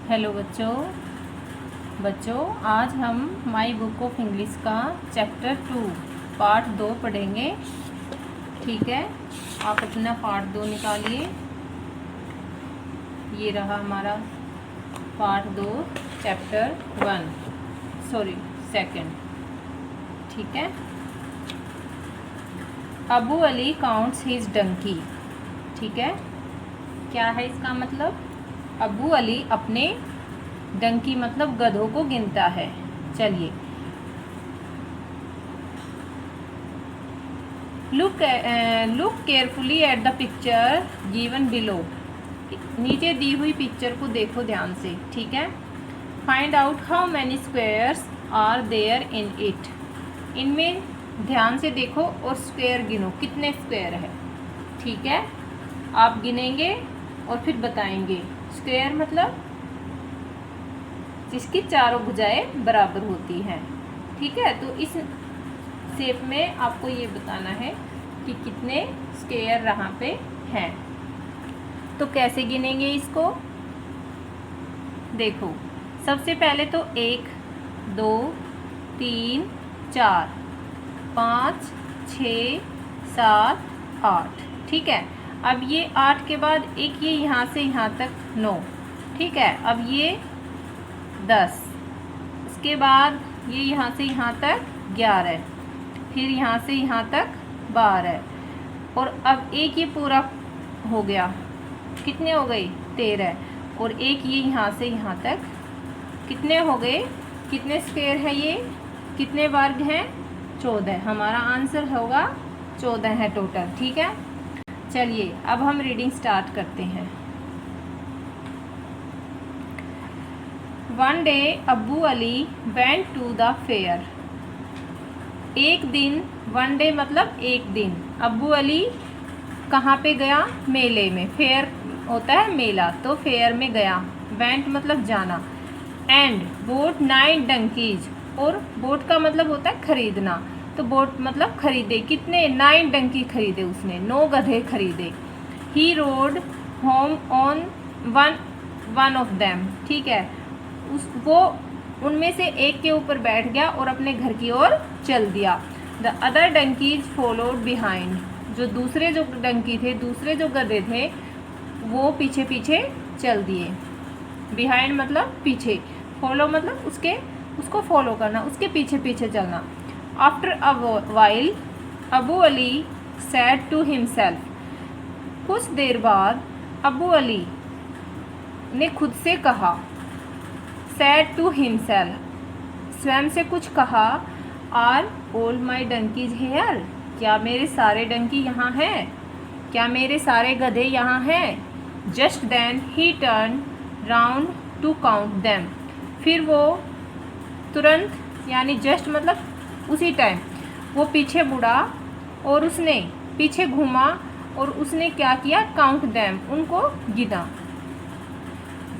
Hello बच्चों आज हम माई बुक ऑफ इंग्लिश का चैप्टर 2 पार्ट 2 पढ़ेंगे। ठीक है, आप अपना पार्ट 2 निकालिए। ये रहा हमारा पार्ट 2 चैप्टर 2। ठीक है। Abu Ali counts his donkey. ठीक है, क्या है इसका मतलब? अबू अली अपने डंकी मतलब गधों को गिनता है। चलिए, look carefully at the picture given below. नीचे दी हुई पिक्चर को देखो ध्यान से। ठीक है। Find out how many squares are there in it. इनमें ध्यान से देखो और स्क्वेयर गिनो, कितने स्क्वेयर है। ठीक है, आप गिनेंगे और फिर बताएंगे। स्क्वेयर मतलब जिसकी चारों भुजाएं बराबर होती हैं। ठीक है, तो इस शेप में आपको ये बताना है कि कितने स्क्वेयर यहाँ पे हैं। तो कैसे गिनेंगे इसको? देखो, सबसे पहले तो 1 2 3 4 5 6 7 8। ठीक है, अब ये 8 के बाद एक ये यहाँ से यहाँ तक 9। ठीक है, अब ये 10, इसके बाद ये यहाँ से यहाँ तक 11, फिर यहाँ से यहाँ तक 12, और अब एक ये पूरा हो गया। कितने हो गए? 13, और एक ये यहाँ से यहाँ तक कितने हो गए? कितने स्क्वायर है ये? कितने वर्ग हैं? 14। हमारा आंसर होगा 14 है टोटल। ठीक है, चलिए अब हम रीडिंग स्टार्ट करते हैं। One day Abu Ali went to the fair. एक दिन, वन डे मतलब एक दिन, अबू अली कहाँ पे गया? मेले में। फेयर होता है मेला, तो फेयर में गया। वेंट मतलब जाना। एंड बोट 9 डंकीज, और बोट का मतलब होता है खरीदना, तो बोट मतलब खरीदे। कितने? 9 डंकी खरीदे उसने, 9 गधे खरीदे। He rode home on one of them. ठीक है, वो उनमें से एक के ऊपर बैठ गया और अपने घर की ओर चल दिया। The other donkeys followed behind. जो दूसरे जो डंकी थे, दूसरे जो गधे थे, वो पीछे पीछे चल दिए। बिहाइंड मतलब पीछे, फॉलो मतलब उसको फॉलो करना, उसके पीछे पीछे चलना। After a while Abu Ali said to himself. कुछ देर बाद अबू अली ने खुद से कहा। सैड टू हिमसेल्फ, स्वयं से कुछ कहा। Are all my donkeys here. क्या मेरे सारे डंकी यहाँ हैं? क्या मेरे सारे गधे यहाँ हैं? Just then he turn round to count them. फिर वो तुरंत, यानी जस्ट मतलब उसी टाइम, वो पीछे मुड़ा और उसने पीछे घूमा और उसने क्या किया? काउंट देम, उनको गिना।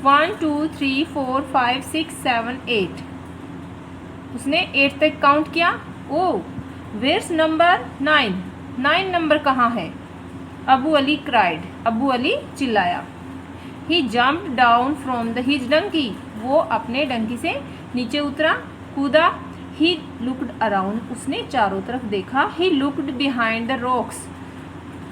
1 2 3 4 5 6 7 8। उसने 8 तक काउंट किया। ओ वेयर्स नंबर 9? 9 नंबर कहाँ है? Abu Ali cried, Abu Ali चिल्लाया। He jumped down from the his donkey. वो अपने डंकी से नीचे उतरा, कूदा। ही लुक्ड अराउंड, उसने चारों तरफ देखा। He looked behind the rocks.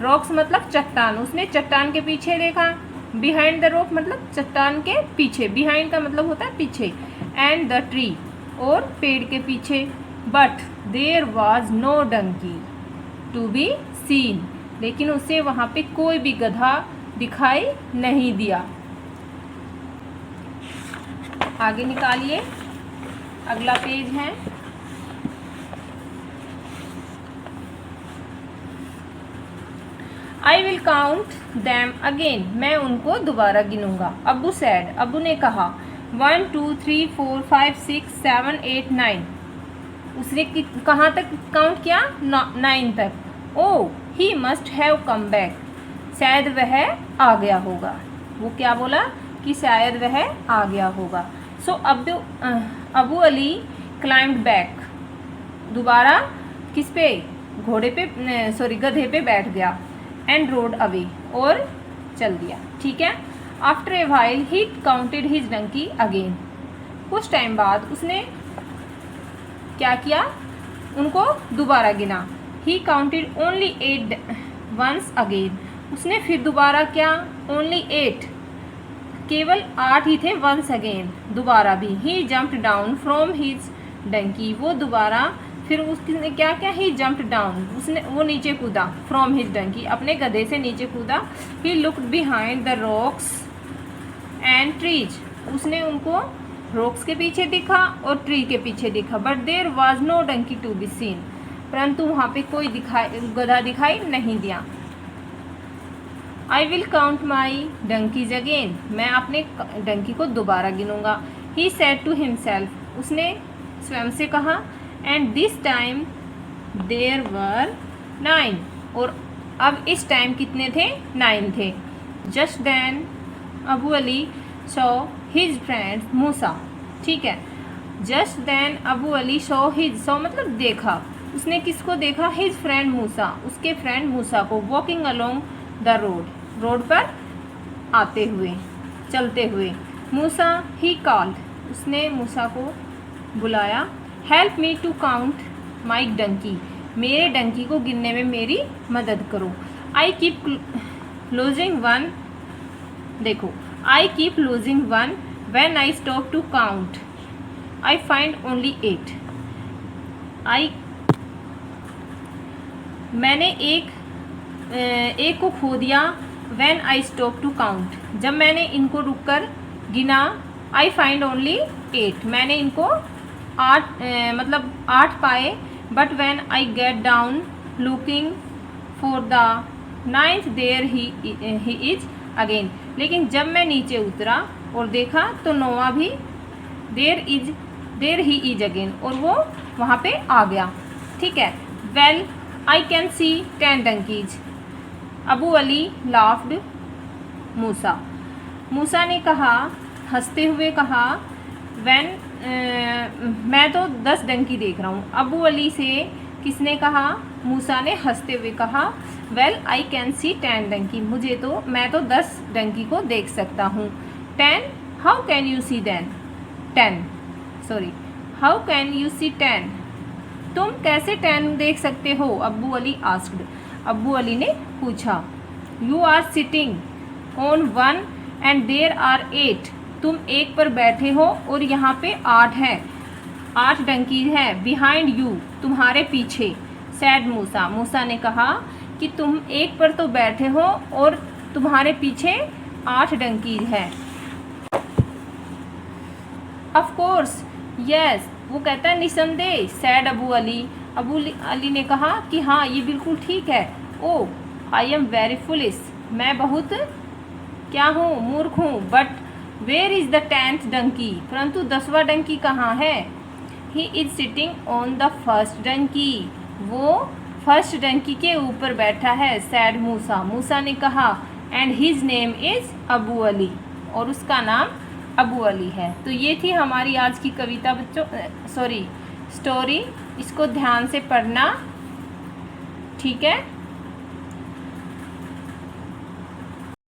Rocks मतलब चट्टान, उसने चट्टान के पीछे देखा। बिहाइंड द रॉक मतलब चट्टान के पीछे, बिहाइंड का मतलब होता है पीछे। एंड द ट्री, और पेड़ के पीछे। But there was no donkey to be seen. लेकिन उसे वहाँ पे कोई भी गधा दिखाई नहीं दिया। आगे निकालिए, अगला पेज है। आई विल काउंट दैम अगेन। मैं उनको दोबारा गिनूंगा। अबू सैड, अबू ने कहा। 1 2 3 4 5 6 7 8 9। उसने कहाँ तक काउंट किया? 9 तक। Oh he must have come back. शायद वह आ गया होगा। वो क्या बोला? कि शायद वह आ गया होगा। सो अबू अली क्लाइम्ड बैक। दोबारा किस पे? घोड़े पे, गधे पे बैठ गया। एंड रोड अवे, और चल दिया। ठीक है, after a while he counted his donkey again. कुछ टाइम बाद उसने क्या किया, उनको दोबारा गिना। He counted only 8 once again. उसने फिर दोबारा क्या, ओनली 8, केवल 8 ही थे, वंस अगेन दोबारा भी। He jumped down from his donkey. वो दोबारा फिर उसने क्या किया, ही जंप्ड डाउन, उसने वो नीचे कूदा, फ्रॉम हिज डंकी, अपने गधे से नीचे कूदा। He looked behind the rocks and trees. उसने उनको रॉक्स के पीछे दिखा और ट्री के पीछे दिखा। But there was no donkey to be seen. परंतु वहाँ पे कोई गधा दिखाई नहीं दिया। I will count my donkeys again. मैं अपने डंकी को दोबारा गिनूंगा। He said to himself. उसने स्वयं से कहा। And this time there were 9। और अब इस टाइम कितने थे, 9 थे। Just then Abu Ali saw his friend Musa. ठीक है, just then Abu Ali saw his, saw मतलब देखा, उसने किसको देखा, हिज फ्रेंड मूसा, उसके फ्रेंड मूसा को, walking along the road, road पर आते हुए, चलते हुए। मूसा ही कॉल्ड, उसने मूसा को बुलाया। Help me to count my donkey, मेरे डंकी को गिनने में मेरी मदद करो। आई कीप लूजिंग वन, देखो, I keep losing one when I stop to count, I find only 8। मैंने एक को खो दिया, when I stop to count, जब मैंने इनको रुककर गिना। आई फाइंड ओनली 8, मैंने इनको 8 पाए। But when I get down looking for the 9th there he is again. लेकिन जब मैं नीचे उतरा और देखा तो 9वां भी देयर ही इज अगेन, और वो वहाँ पे आ गया। ठीक है। Well I can see 10 donkeys. Abu Ali laughed Musa, Musa ने कहा, हंसते हुए कहा, व्हेन मैं तो 10 डंकी देख रहा हूँ। अबू अली से किसने कहा, मूसा ने हंसते हुए कहा, well I can see 10 donkey, मैं तो 10 डंकी को देख सकता हूँ। 10, how can you see 10, sorry, how can you see 10, तुम कैसे 10 देख सकते हो, Abu Ali asked, Abu Ali ने पूछा। You are sitting on 1 and there are 8, तुम एक पर बैठे हो और यहाँ पे 8 है, 8 डंकी है, बिहाइंड यू, तुम्हारे पीछे। सैड मूसा, मूसा ने कहा कि तुम एक पर तो बैठे हो और तुम्हारे पीछे 8 डंकी है। ऑफ कोर्स यस, वो कहता है निसंदेह। सैड अबू अली ने कहा कि हाँ ये बिल्कुल ठीक है। Oh I am very foolish, मैं बहुत क्या हूँ, मूर्ख हूँ। But where is the 10th donkey, परंतु 10वां डंकी कहाँ है। He is sitting on the first donkey, वो फर्स्ट डंकी के ऊपर बैठा है। सैड मूसा, मूसा ने कहा, and his name is Abu Ali, और उसका नाम अबू अली है। तो ये थी हमारी आज की कविता बच्चों, सॉरी स्टोरी। इसको ध्यान से पढ़ना, ठीक है।